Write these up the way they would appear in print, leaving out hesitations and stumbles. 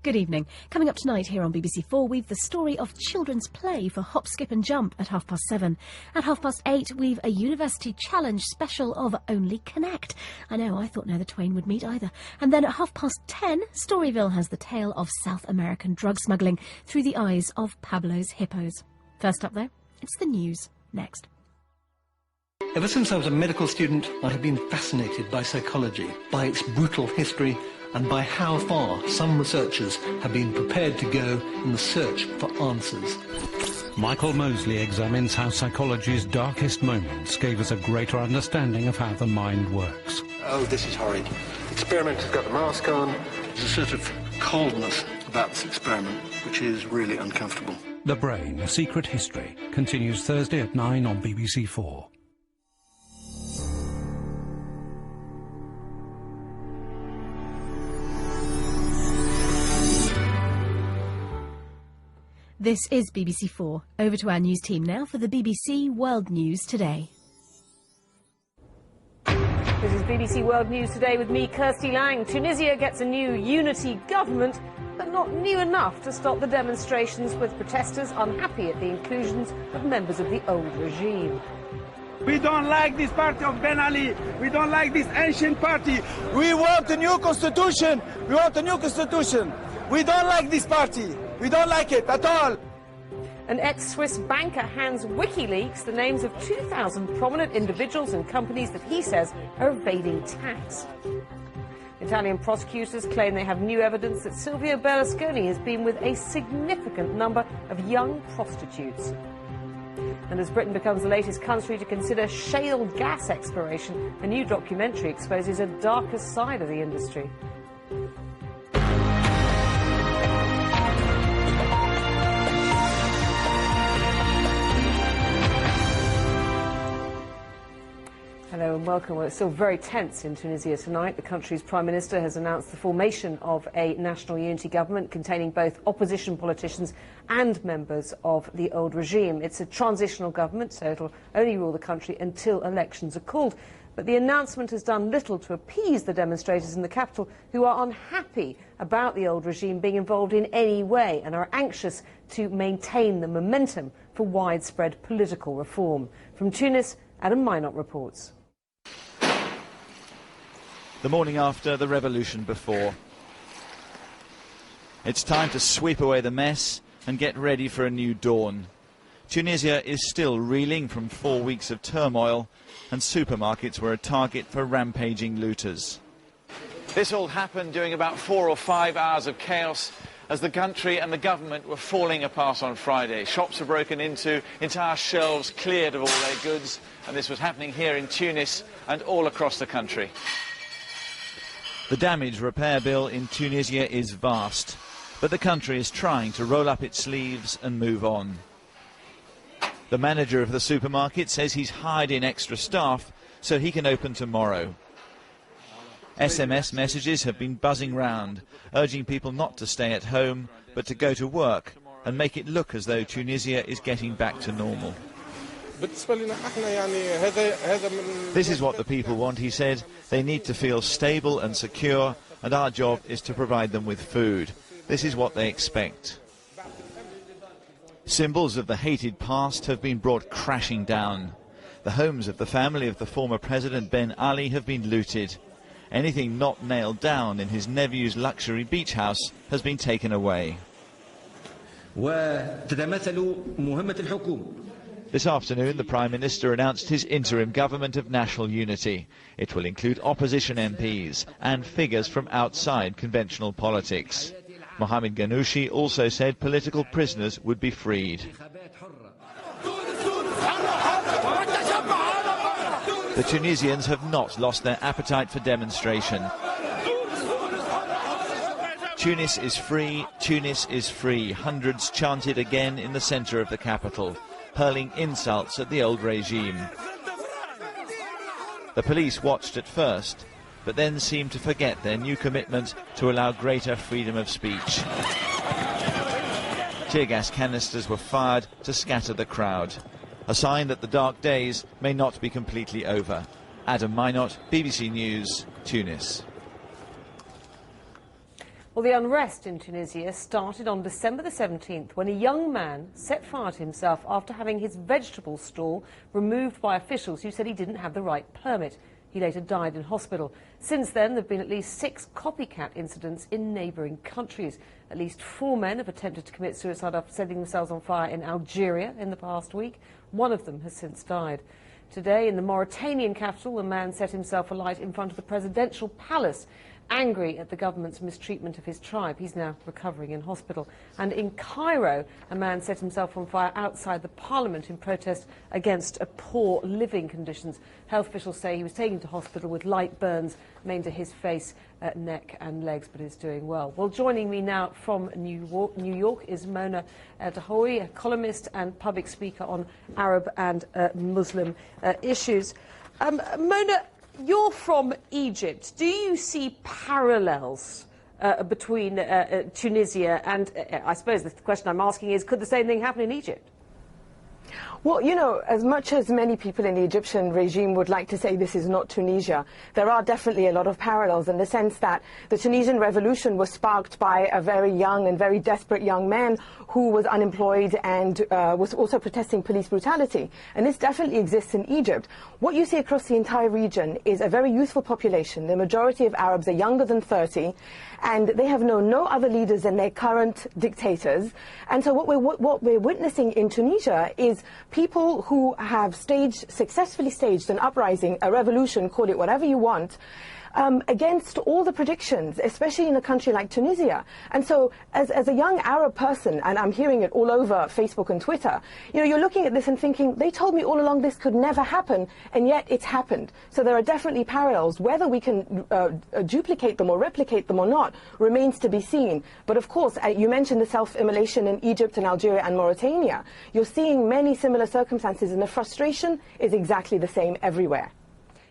Good evening. Coming up tonight here on BBC4, we've the story of children's play for Hop, Skip and Jump at 7:30. At 8:30, we've a University Challenge special of Only Connect. I know, I thought neither twain would meet either. And then at 10:30, Storyville has the tale of South American drug smuggling through the eyes of Pablo's hippos. First up, though, it's the news. Next. Ever since I was a medical student, I have been fascinated by psychology, by its brutal history, and by how far some researchers have been prepared to go in the search for answers. Michael Mosley examines how psychology's darkest moments gave us a greater understanding of how the mind works. Oh, this is horrid. The experiment has got the mask on. There's a sort of coldness about this experiment, which is really uncomfortable. The Brain, A Secret History, continues Thursday at 9 on BBC4. This is BBC4. Over to our news team now for the BBC World News Today. This is BBC World News Today with me, Kirsty Lang. Tunisia gets a new unity government, but not new enough to stop the demonstrations with protesters unhappy at the inclusions of members of the old regime. We don't like this party of Ben Ali. We don't like this ancient party. We want a new constitution. We want a new constitution. We don't like this party. We don't like it at all. An ex-Swiss banker hands WikiLeaks the names of 2,000 prominent individuals and companies that he says are evading tax. Italian prosecutors claim they have new evidence that Silvio Berlusconi has been with a significant number of young prostitutes. And as Britain becomes the latest country to consider shale gas exploration, a new documentary exposes a darker side of the industry. Hello and welcome. Well, it's still very tense in Tunisia tonight. The country's Prime Minister has announced the formation of a national unity government containing both opposition politicians and members of the old regime. It's a transitional government, so it'll only rule the country until elections are called. But the announcement has done little to appease the demonstrators in the capital, who are unhappy about the old regime being involved in any way and are anxious to maintain the momentum for widespread political reform. From Tunis, Adam Minot reports. The morning after, the revolution before. It's time to sweep away the mess and get ready for a new dawn. Tunisia is still reeling from 4 weeks of turmoil, and supermarkets were a target for rampaging looters. This all happened during about 4 or 5 hours of chaos as the country and the government were falling apart on Friday. Shops were broken into, entire shelves cleared of all their goods, and this was happening here in Tunis and all across the country. The damage repair bill in Tunisia is vast, but the country is trying to roll up its sleeves and move on. The manager of the supermarket says he's hired in extra staff so he can open tomorrow. SMS messages have been buzzing round, urging people not to stay at home, but to go to work and make it look as though Tunisia is getting back to normal. This is what the people want, he said. They need to feel stable and secure, and our job is to provide them with food. This is what they expect. Symbols of the hated past have been brought crashing down. The homes of the family of the former President Ben Ali have been looted. Anything not nailed down in his nephew's luxury beach house has been taken away. This afternoon, the Prime Minister announced his interim government of national unity. It will include opposition MPs and figures from outside conventional politics. Mohamed Ghannouchi also said political prisoners would be freed. The Tunisians have not lost their appetite for demonstration. Tunis is free, Tunis is free. Hundreds chanted again in the centre of the capital, hurling insults at the old regime. The police watched at first, but then seemed to forget their new commitment to allow greater freedom of speech. Tear gas canisters were fired to scatter the crowd, a sign that the dark days may not be completely over. Adam Minot, BBC News, Tunis. Well, the unrest in Tunisia started on December the 17th when a young man set fire to himself after having his vegetable stall removed by officials who said he didn't have the right permit. He later died in hospital. Since then, there have been at least 6 copycat incidents in neighbouring countries. At least 4 men have attempted to commit suicide after setting themselves on fire in Algeria in the past week. One of them has since died. Today, in the Mauritanian capital, a man set himself alight in front of the presidential palace, angry at the government's mistreatment of his tribe. He's now recovering in hospital. And in Cairo, a man set himself on fire outside the parliament in protest against poor living conditions. Health officials say he was taken to hospital with light burns mainly to his face, neck and legs, but is doing well. Well, joining me now from New York is Mona Eltahawy, a columnist and public speaker on Arab and Muslim issues. Mona, you're from Egypt. Do you see parallels between Tunisia and, I suppose the question I'm asking is, could the same thing happen in Egypt? Well, you know, as much as many people in the Egyptian regime would like to say this is not Tunisia, there are definitely a lot of parallels in the sense that the Tunisian revolution was sparked by a very young and very desperate young man who was unemployed and was also protesting police brutality. And this definitely exists in Egypt. What you see across the entire region is a very youthful population. The majority of Arabs are younger than 30, and they have known no other leaders than their current dictators. And so what we're witnessing in Tunisia is people who have successfully staged an uprising, a revolution, call it whatever you want, against all the predictions, especially in a country like Tunisia. And so as a young Arab person, and I'm hearing it all over Facebook and Twitter, you know, you're looking at this and thinking, they told me all along this could never happen, and yet it's happened. So there are definitely parallels. Whether we can duplicate them or replicate them or not remains to be seen. But of course, you mentioned the self-immolation in Egypt and Algeria and Mauritania. You're seeing many similar circumstances, and the frustration is exactly the same everywhere.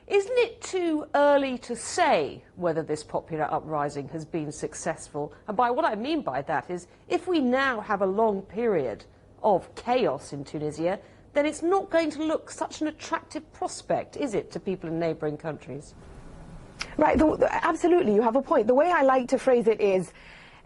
Isn't it too early to say whether this popular uprising has been successful? And by what I mean by that is, if we now have a long period of chaos in Tunisia, then it's not going to look such an attractive prospect, is it, to people in neighbouring countries? Right, absolutely, you have a point. The way I like to phrase it is,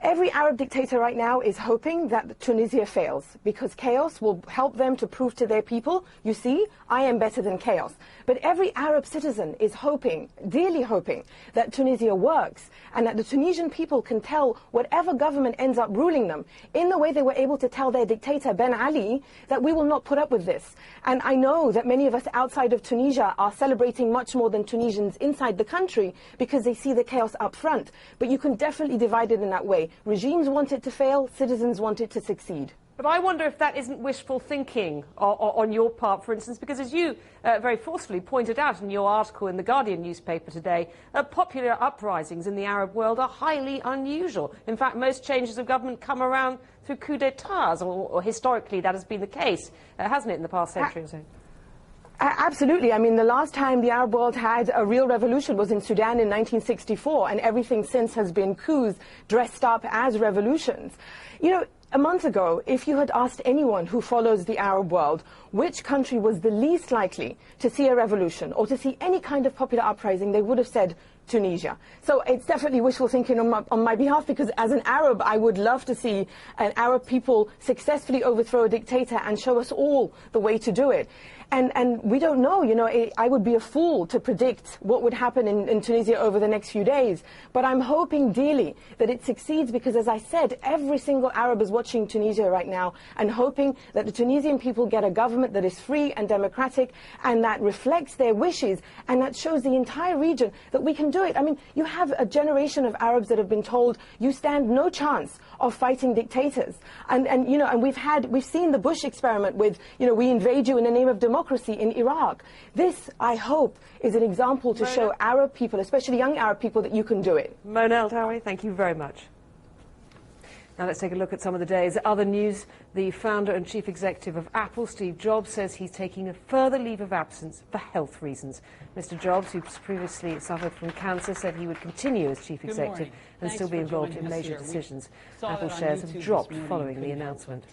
every Arab dictator right now is hoping that Tunisia fails, because chaos will help them to prove to their people, you see, I am better than chaos. But every Arab citizen is hoping, dearly hoping, that Tunisia works, and that the Tunisian people can tell whatever government ends up ruling them, in the way they were able to tell their dictator, Ben Ali, that we will not put up with this. And I know that many of us outside of Tunisia are celebrating much more than Tunisians inside the country, because they see the chaos up front. But you can definitely divide it in that way. Regimes want it to fail, citizens want it to succeed. But I wonder if that isn't wishful thinking on your part, for instance, because as you very forcefully pointed out in your article in the Guardian newspaper today, popular uprisings in the Arab world are highly unusual. In fact, most changes of government come around through coups d'etats, or historically that has been the case, hasn't it, in the past century or so? Absolutely. I mean, the last time the Arab world had a real revolution was in Sudan in 1964, and everything since has been coups dressed up as revolutions. You know, a month ago, if you had asked anyone who follows the Arab world which country was the least likely to see a revolution or to see any kind of popular uprising, they would have said Tunisia. So it's definitely wishful thinking on my behalf, because as an Arab, I would love to see an Arab people successfully overthrow a dictator and show us all the way to do it. And we don't know, you know, I would be a fool to predict what would happen in Tunisia over the next few days. But I'm hoping dearly that it succeeds, because, as I said, every single Arab is watching Tunisia right now and hoping that the Tunisian people get a government that is free and democratic and that reflects their wishes and that shows the entire region that we can do it. I mean, you have a generation of Arabs that have been told you stand no chance of fighting dictators. And you know, and we've seen the Bush experiment with, you know, we invade you in the name of democracy in Iraq. This, I hope, is an example to show Arab people, especially young Arab people, that you can do it. Mona Eltahawy, thank you very much. Now let's take a look at some of the day's other news. The founder and chief executive of Apple, Steve Jobs, says he's taking a further leave of absence for health reasons. Mr. Jobs, who previously suffered from cancer, said he would continue as chief executive and still be involved in major decisions. Apple shares have dropped following the announcement.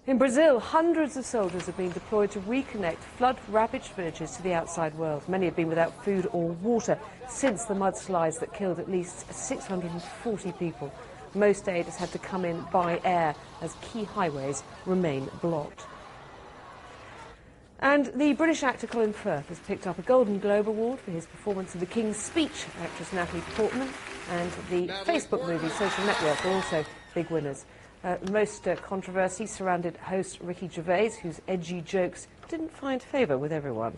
In Brazil, hundreds of soldiers have been deployed to reconnect flood-ravaged villages to the outside world. Many have been without food or water since the mudslides that killed at least 640 people. Most aid has had to come in by air as key highways remain blocked. And the British actor Colin Firth has picked up a Golden Globe Award for his performance of The King's Speech. Actress Natalie Portman and the Facebook movie Social Network are also big winners. Most controversy surrounded host Ricky Gervais, whose edgy jokes didn't find favour with everyone.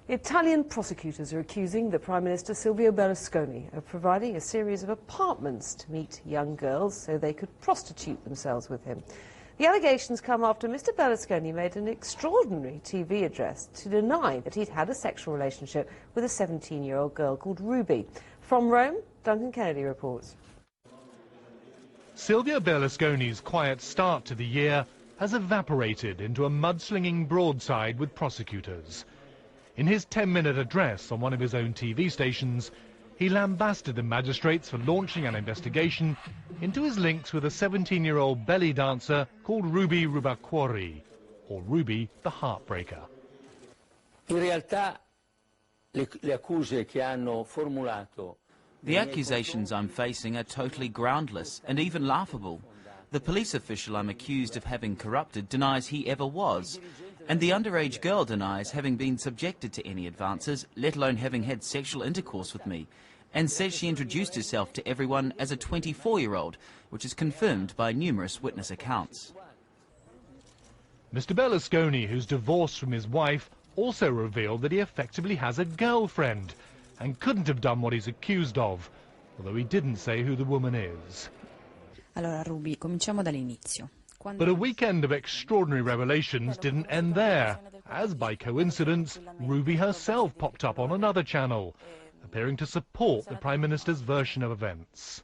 Italian prosecutors are accusing the Prime Minister Silvio Berlusconi of providing a series of apartments to meet young girls so they could prostitute themselves with him. The allegations come after Mr. Berlusconi made an extraordinary TV address to deny that he'd had a sexual relationship with a 17-year-old girl called Ruby. From Rome, Duncan Kennedy reports. Silvio Berlusconi's quiet start to the year has evaporated into a mudslinging broadside with prosecutors. In his 10-minute address on one of his own TV stations, he lambasted the magistrates for launching an investigation into his links with a 17-year-old belly dancer called Ruby Rubacuori, or Ruby the Heartbreaker. In realtà, le accuse che hanno formulato. The accusations I'm facing are totally groundless and even laughable. The police official I'm accused of having corrupted denies he ever was, and the underage girl denies having been subjected to any advances, let alone having had sexual intercourse with me, and says she introduced herself to everyone as a 24-year-old, which is confirmed by numerous witness accounts. Mr. Berlusconi, who's divorced from his wife, also revealed that he effectively has a girlfriend and couldn't have done what he's accused of, although he didn't say who the woman is. Allora, Ruby, cominciamo dall'inizio. But a weekend of extraordinary revelations didn't end there, as by coincidence, Ruby herself popped up on another channel, appearing to support the Prime Minister's version of events.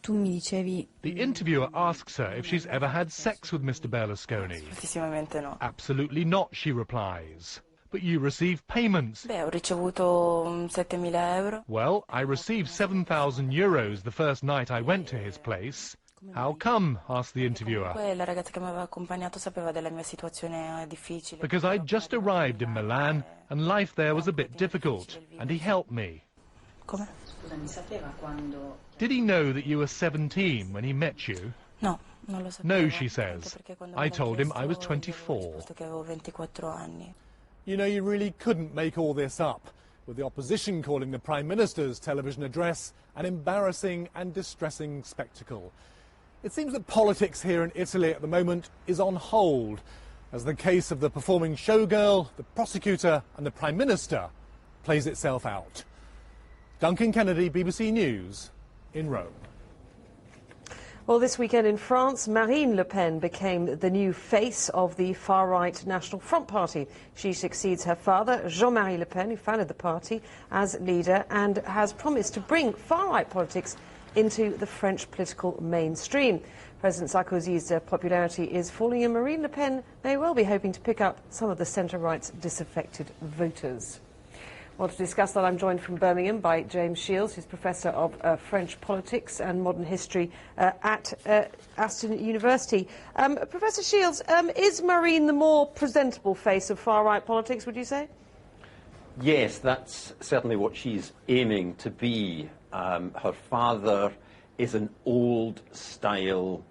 Tu mi dicevi... The interviewer asks her if she's ever had sex with Mr. Berlusconi. Assolutamente no. Absolutely not, she replies. But you receive payments. Beh, ho ricevuto 7.000 euro. Well, I received 7,000 euros the first night I went to his place. How come? Asked the interviewer. La ragazza che mi aveva accompagnato sapeva della mia situazione difficile. Because I'd just arrived in Milan and life there was a bit difficult, and he helped me. Come? Did he know that you were 17 when he met you? No, non lo sapevo. No, she says. I told him I was 24. You know, you really couldn't make all this up, with the opposition calling the Prime Minister's television address an embarrassing and distressing spectacle. It seems that politics here in Italy at the moment is on hold, as the case of the performing showgirl, the prosecutor and the Prime Minister plays itself out. Duncan Kennedy, BBC News, in Rome. Well, this weekend in France, Marine Le Pen became the new face of the far-right National Front Party. She succeeds her father, Jean-Marie Le Pen, who founded the party, as leader and has promised to bring far-right politics into the French political mainstream. President Sarkozy's popularity is falling, and Marine Le Pen may well be hoping to pick up some of the centre-right's disaffected voters. Well, to discuss that, I'm joined from Birmingham by James Shields, who's Professor of French Politics and Modern History at Aston University. Professor Shields, is Marine the more presentable face of far-right politics, would you say? Yes, that's certainly what she's aiming to be. Her father is an old-style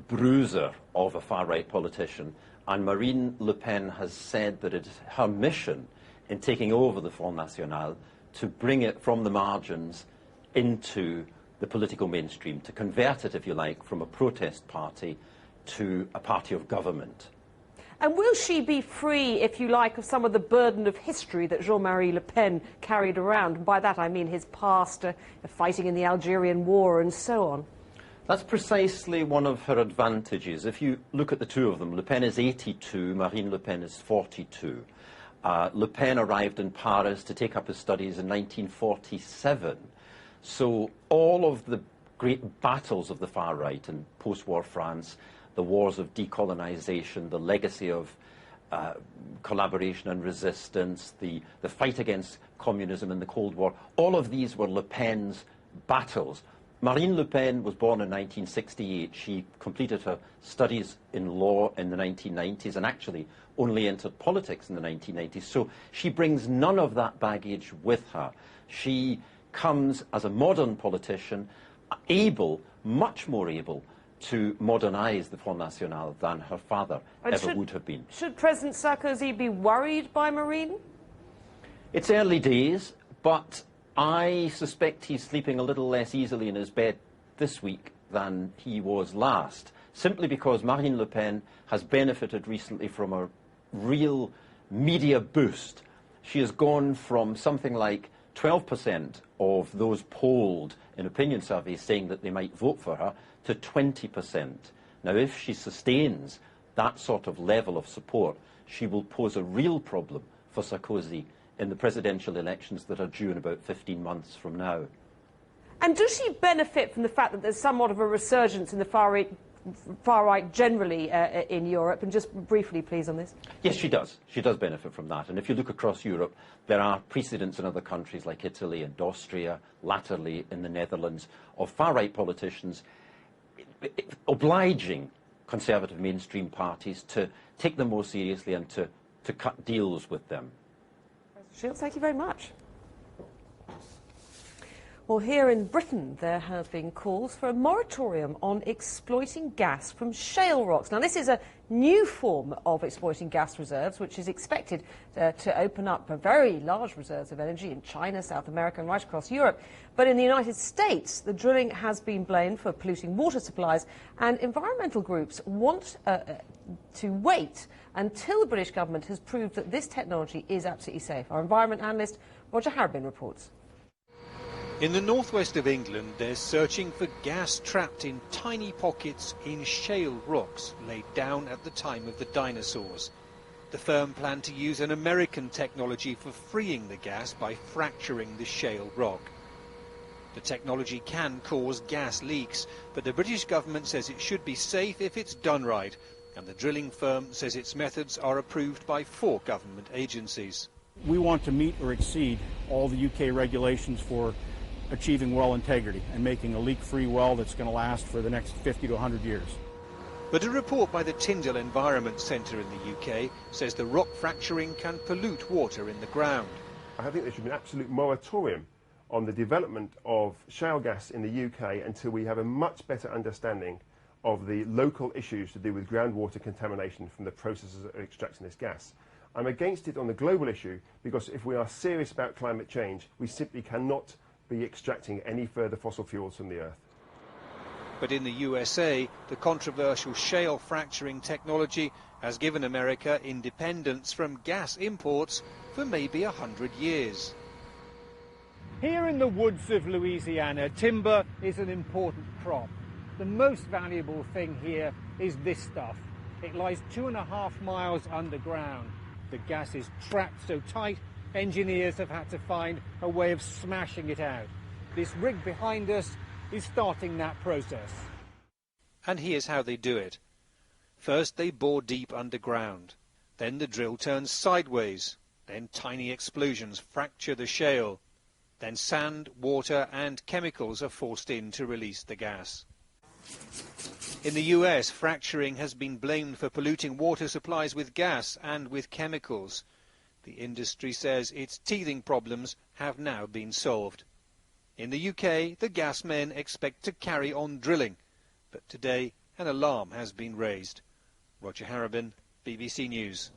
bruiser of a far-right politician, and Marine Le Pen has said that it is her mission in taking over the Front National to bring it from the margins into the political mainstream, to convert it, if you like, from a protest party to a party of government. And will she be free, if you like, of some of the burden of history that Jean-Marie Le Pen carried around? And by that I mean his past, fighting in the Algerian War and so on. That's precisely one of her advantages. If you look at the two of them, Le Pen is 82, Marine Le Pen is 42. Le Pen arrived in Paris to take up his studies in 1947. So all of the great battles of the far right in post-war France, the wars of decolonization, the legacy of collaboration and resistance, the fight against communism in the Cold War, all of these were Le Pen's battles. Marine Le Pen was born in 1968. She completed her studies in law in the 1990s and actually only entered politics in the 1990s. So she brings none of that baggage with her. She comes as a modern politician, able, much more able, to modernise the Front National than her father would have been. Should President Sarkozy be worried by Marine? It's early days, but I suspect he's sleeping a little less easily in his bed this week than he was last, simply because Marine Le Pen has benefited recently from a real media boost. She has gone from something like 12% of those polled in opinion surveys saying that they might vote for her to 20%. Now, if she sustains that sort of level of support, she will pose a real problem for Sarkozy in the presidential elections that are due in about 15 months from now. And does she benefit from the fact that there's somewhat of a resurgence in the far right generally in Europe? And just briefly, please, on this. Yes, she does. She does benefit from that. And if you look across Europe, there are precedents in other countries like Italy and Austria, latterly in the Netherlands, of far-right politicians obliging conservative mainstream parties to take them more seriously and to cut deals with them. Shields, thank you very much. Well, here in Britain, there have been calls for a moratorium on exploiting gas from shale rocks. Now, this is a new form of exploiting gas reserves, which is expected to open up very large reserves of energy in China, South America, and right across Europe. But in the United States, the drilling has been blamed for polluting water supplies, and environmental groups want to wait until the British government has proved that this technology is absolutely safe. Our environment analyst, Roger Harrabin, reports. In the northwest of England, they're searching for gas trapped in tiny pockets in shale rocks laid down at the time of the dinosaurs. The firm planned to use an American technology for freeing the gas by fracturing the shale rock. The technology can cause gas leaks, but the British government says it should be safe if it's done right, and the drilling firm says its methods are approved by 4 government agencies. We want to meet or exceed all the UK regulations for achieving well integrity and making a leak-free well that's going to last for the next 50 to 100 years. But a report by the Tyndall Environment Centre in the UK says the rock fracturing can pollute water in the ground. I think there should be an absolute moratorium on the development of shale gas in the UK until we have a much better understanding of the local issues to do with groundwater contamination from the processes of extracting this gas. I'm against it on the global issue because if we are serious about climate change, we simply cannot be extracting any further fossil fuels from the earth. But in the USA, the controversial shale fracturing technology has given America independence from gas imports for maybe 100 years. Here in the woods of Louisiana, timber is an important crop. The most valuable thing here is this stuff. It lies 2.5 miles underground. The gas is trapped so tight, engineers have had to find a way of smashing it out. This rig behind us is starting that process. And here's how they do it. First they bore deep underground. Then the drill turns sideways. Then tiny explosions fracture the shale. Then sand, water and chemicals are forced in to release the gas. In the US, fracturing has been blamed for polluting water supplies with gas and with chemicals. The industry says its teething problems have now been solved. In the UK, the gas men expect to carry on drilling, but today an alarm has been raised. Roger Harrabin, BBC News.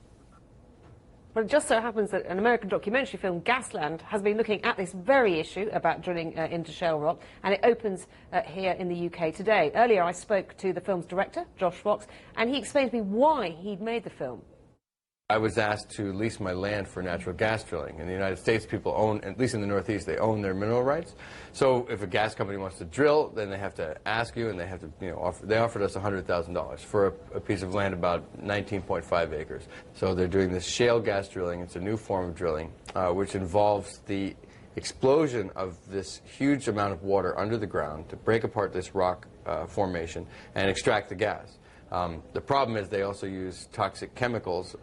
Well, it just so happens that an American documentary film, Gasland, has been looking at this very issue about drilling into shale rock, and it opens here in the UK today. Earlier I spoke to the film's director, Josh Fox, and he explained to me why he'd made the film. I was asked to lease my land for natural gas drilling. In the United States, people own, at least in the Northeast, they own their mineral rights. So if a gas company wants to drill, then they have to ask you, and they have to, they offered us $100,000 for a piece of land about 19.5 acres. So they're doing this shale gas drilling. It's a new form of drilling, which involves the explosion of this huge amount of water under the ground to break apart this rock formation and extract the gas. The problem is they also use toxic chemicals,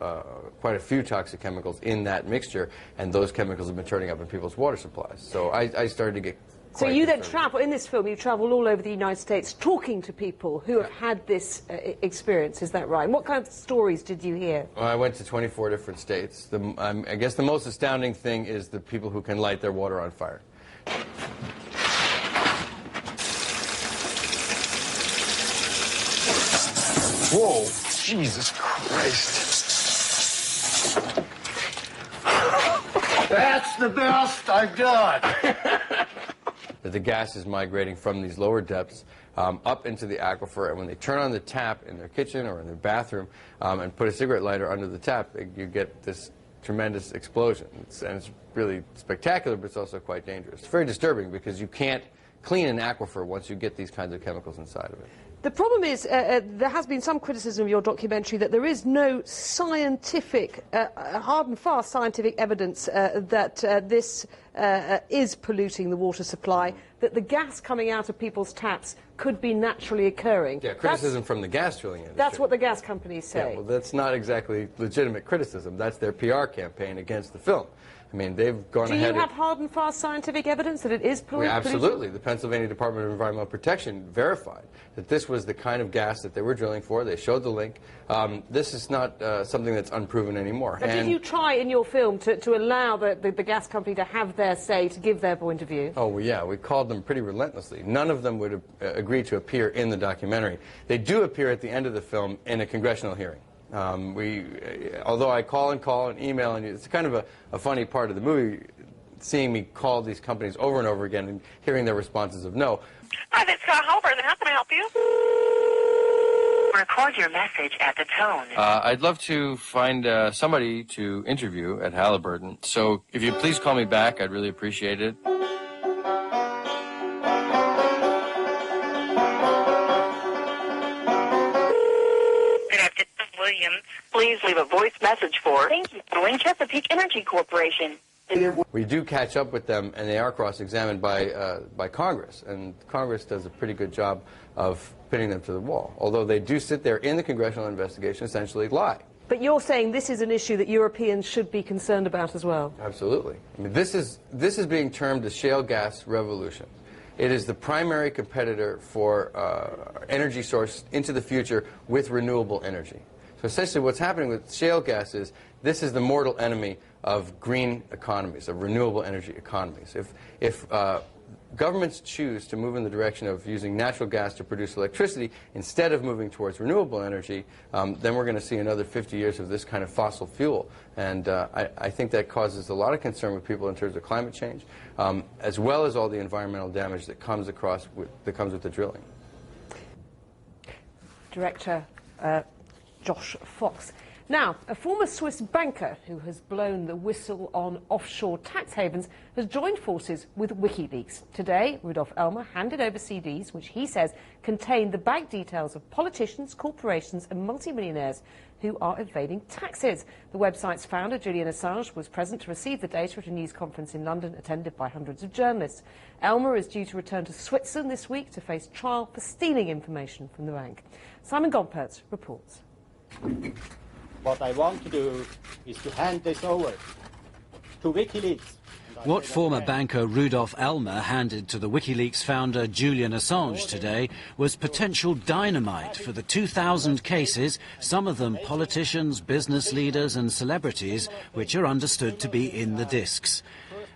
quite a few toxic chemicals in that mixture, and those chemicals have been turning up in people's water supplies. So I started to get So you then travel, in this film, you travel all over the United States talking to people who have had this experience, is that right? And what kind of stories did you hear? Well, I went to 24 different states. I guess the most astounding thing is the people who can light their water on fire. Whoa, Jesus Christ. That's the best I've done. That the gas is migrating from these lower depths up into the aquifer, and when they turn on the tap in their kitchen or in their bathroom and put a cigarette lighter under the tap, you get this tremendous explosion. And it's really spectacular, but it's also quite dangerous. It's very disturbing because you can't clean an aquifer once you get these kinds of chemicals inside of it. The problem is there has been some criticism of your documentary that there is no scientific, hard and fast scientific evidence that this is polluting the water supply, that the gas coming out of people's taps could be naturally occurring. Yeah, criticism from the gas drilling industry. That's what the gas companies say. Yeah, well, that's not exactly legitimate criticism. That's their PR campaign against the film. I mean, they've gone ahead. Do you have hard and fast scientific evidence that it is polluting? Absolutely. The Pennsylvania Department of Environmental Protection verified that this was the kind of gas that they were drilling for. They showed the link. This is not something that's unproven anymore. But did you try in your film to allow the gas company to have their say, to give their point of view? Oh, well, yeah. We called them pretty relentlessly. None of them would agree to appear in the documentary. They do appear at the end of the film in a congressional hearing. Although I call and email, and it's kind of a funny part of the movie, seeing me call these companies over and over again and hearing their responses of no. Hi, this is Scott Halpern. How can I help you? Record your message at the tone. I'd love to find somebody to interview at Halliburton, so if you please call me back, I'd really appreciate it. Please leave a voice message for Chesapeake Energy Corporation. We do catch up with them, and they are cross-examined by Congress, and Congress does a pretty good job of pinning them to the wall, although they do sit there in the congressional investigation, essentially lie. But you're saying this is an issue that Europeans should be concerned about as well? Absolutely. I mean, this is being termed the shale gas revolution. It is the primary competitor for energy source into the future with renewable energy. So essentially what's happening with shale gas is this is the mortal enemy of green economies, of renewable energy economies. If governments choose to move in the direction of using natural gas to produce electricity instead of moving towards renewable energy, then we're going to see another 50 years of this kind of fossil fuel. And I think that causes a lot of concern with people in terms of climate change, as well as all the environmental damage that comes with the drilling. Director Josh Fox. Now, a former Swiss banker who has blown the whistle on offshore tax havens has joined forces with WikiLeaks. Today, Rudolf Elmer handed over CDs which he says contain the bank details of politicians, corporations and multimillionaires who are evading taxes. The website's founder, Julian Assange, was present to receive the data at a news conference in London attended by hundreds of journalists. Elmer is due to return to Switzerland this week to face trial for stealing information from the bank. Simon Gompertz reports. What I want to do is to hand this over to WikiLeaks. What former banker Rudolf Elmer handed to the WikiLeaks founder Julian Assange today was potential dynamite for the 2,000 cases, some of them politicians, business leaders and celebrities, which are understood to be in the disks.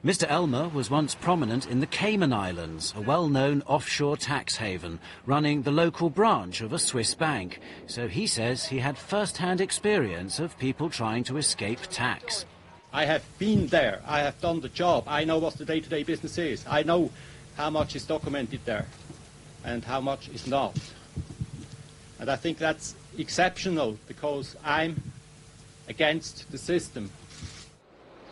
Mr. Elmer was once prominent in the Cayman Islands, a well-known offshore tax haven, running the local branch of a Swiss bank. So he says he had first-hand experience of people trying to escape tax. I have been there. I have done the job. I know what the day-to-day business is. I know how much is documented there and how much is not. And I think that's exceptional because I'm against the system.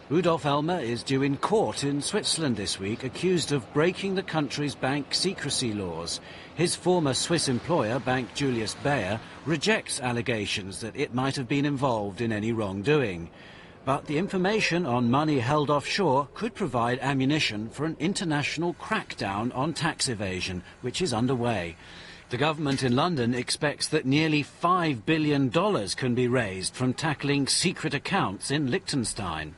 Rudolf Elmer is due in court in Switzerland this week, accused of breaking the country's bank secrecy laws. His former Swiss employer, Bank Julius Baer, rejects allegations that it might have been involved in any wrongdoing. But the information on money held offshore could provide ammunition for an international crackdown on tax evasion, which is underway. The government in London expects that nearly $5 billion can be raised from tackling secret accounts in Liechtenstein.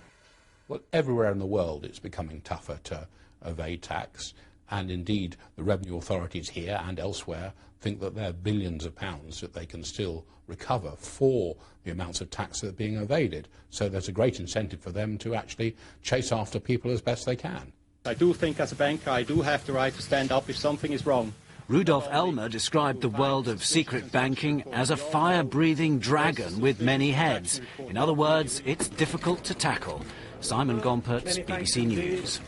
Well, everywhere in the world it's becoming tougher to evade tax. and indeed the revenue authorities here and elsewhere think that there are billions of pounds that they can still recover for the amounts of tax that are being evaded. So there's a great incentive for them to actually chase after people as best they can. I do think as a banker I do have the right to stand up if something is wrong. Rudolf Elmer described the world of secret banking as a fire-breathing dragon with many heads. In other words, it's difficult to tackle. Simon Gompertz, BBC News.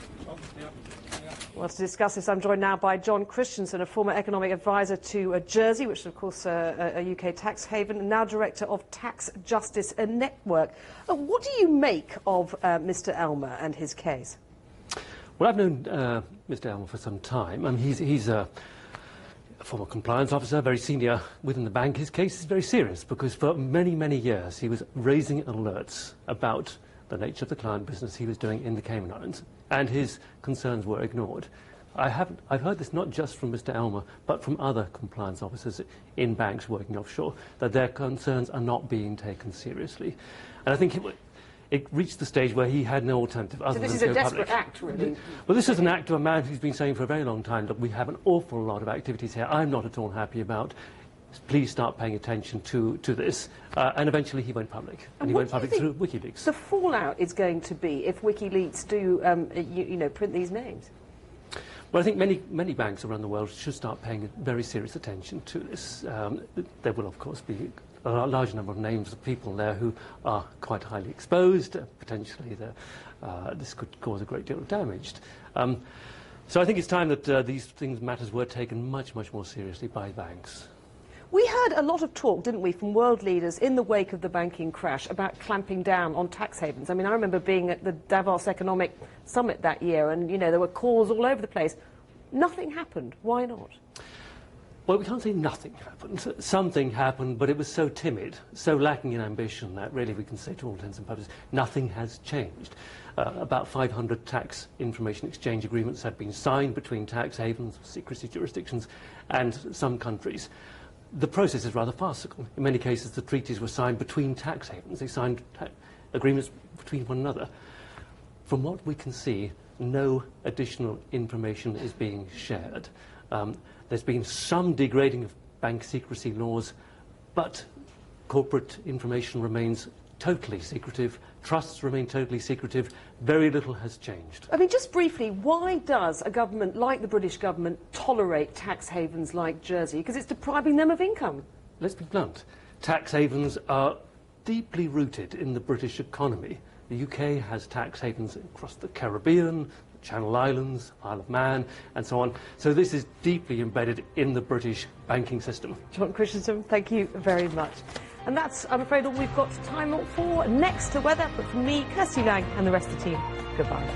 Well, to discuss this, I'm joined now by John Christensen, a former economic advisor to Jersey, which is, of course, a UK tax haven, and now director of Tax Justice Network. What do you make of Mr. Elmer and his case? Well, I've known Mr. Elmer for some time. I mean, he's a former compliance officer, very senior within the bank. His case is very serious because for many, many years he was raising alerts about the nature of the client business he was doing in the Cayman Islands, and his concerns were ignored. I've heard this not just from Mr. Elmer, but from other compliance officers in banks working offshore, that their concerns are not being taken seriously. And I think it reached the stage where he had no alternative other than to go public. So this is a desperate act, really? Well, this is an act of a man who's been saying for a very long time that we have an awful lot of activities here I'm not at all happy about. Please start paying attention to this. And eventually he went public. And he went public through WikiLeaks. The fallout is going to be if WikiLeaks do, you know, print these names? Well, I think many banks around the world should start paying very serious attention to this. There will, of course, be a large number of names of people there who are quite highly exposed. Potentially, this could cause a great deal of damage. So I think it's time that these matters were taken much, much more seriously by banks. We heard a lot of talk, didn't we, from world leaders in the wake of the banking crash about clamping down on tax havens. I mean, I remember being at the Davos Economic Summit that year, and, you know, there were calls all over the place. Nothing happened. Why not? Well, we can't say nothing happened. Something happened, but it was so timid, so lacking in ambition that really we can say to all intents and purposes, nothing has changed. About 500 tax information exchange agreements have been signed between tax havens, secrecy jurisdictions, and some countries. The process is rather farcical. In many cases, the treaties were signed between tax havens. They signed agreements between one another. From what we can see, no additional information is being shared. There's been some degrading of bank secrecy laws, but corporate information remains totally secretive. Trusts remain totally secretive. Very little has changed. I mean, just briefly, why does a government like the British government tolerate tax havens like Jersey? Because it's depriving them of income. Let's be blunt. Tax havens are deeply rooted in the British economy. The UK has tax havens across the Caribbean, the Channel Islands, Isle of Man, and so on. So this is deeply embedded in the British banking system. John Christensen, thank you very much. And that's, I'm afraid, all we've got time for. Next to weather, but from me, Kirsty Lang, and the rest of the team, goodbye.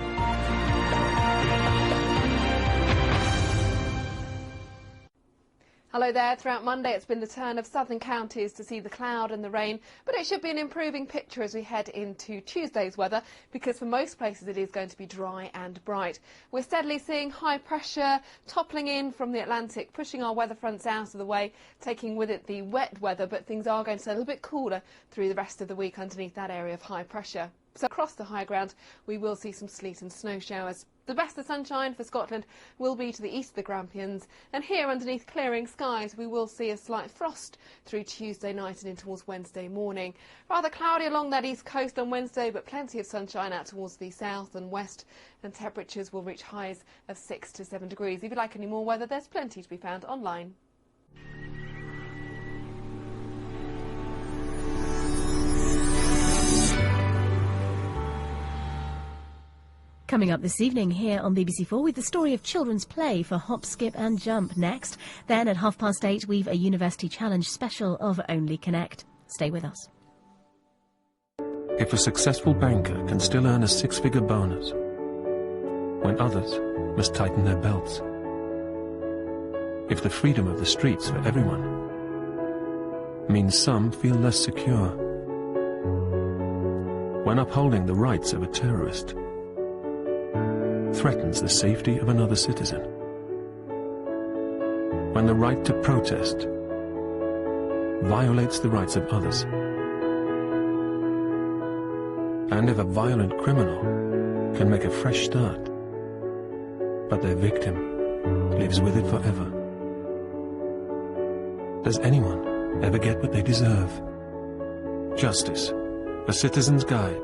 Hello there. Throughout Monday it's been the turn of southern counties to see the cloud and the rain, but it should be an improving picture as we head into Tuesday's weather, because for most places it is going to be dry and bright. We're steadily seeing high pressure toppling in from the Atlantic, pushing our weather fronts out of the way, taking with it the wet weather, but things are going to stay a little bit cooler through the rest of the week underneath that area of high pressure. So across the high ground we will see some sleet and snow showers. The best of sunshine for Scotland will be to the east of the Grampians, and here underneath clearing skies we will see a slight frost through Tuesday night and in towards Wednesday morning. Rather cloudy along that east coast on Wednesday, but plenty of sunshine out towards the south and west, and temperatures will reach highs of 6 to 7 degrees. If you'd like any more weather, there's plenty to be found online. Coming up this evening here on BBC4 with the story of children's play for hop, skip and jump next. Then at 8:30 we've a University Challenge special of Only Connect. Stay with us. If a successful banker can still earn a six-figure bonus when others must tighten their belts. If the freedom of the streets for everyone means some feel less secure. When upholding the rights of a terrorist threatens the safety of another citizen. When the right to protest violates the rights of others. And if a violent criminal can make a fresh start, but their victim lives with it forever. Does anyone ever get what they deserve? Justice, A Citizen's Guide.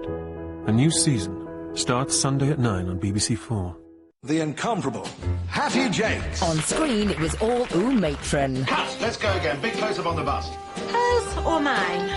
A new season starts Sunday at 9 on BBC4. The incomparable Hattie Jacques. On screen, it was all matron. Cut! Let's go again. Big close-up on the bust. Hers or mine?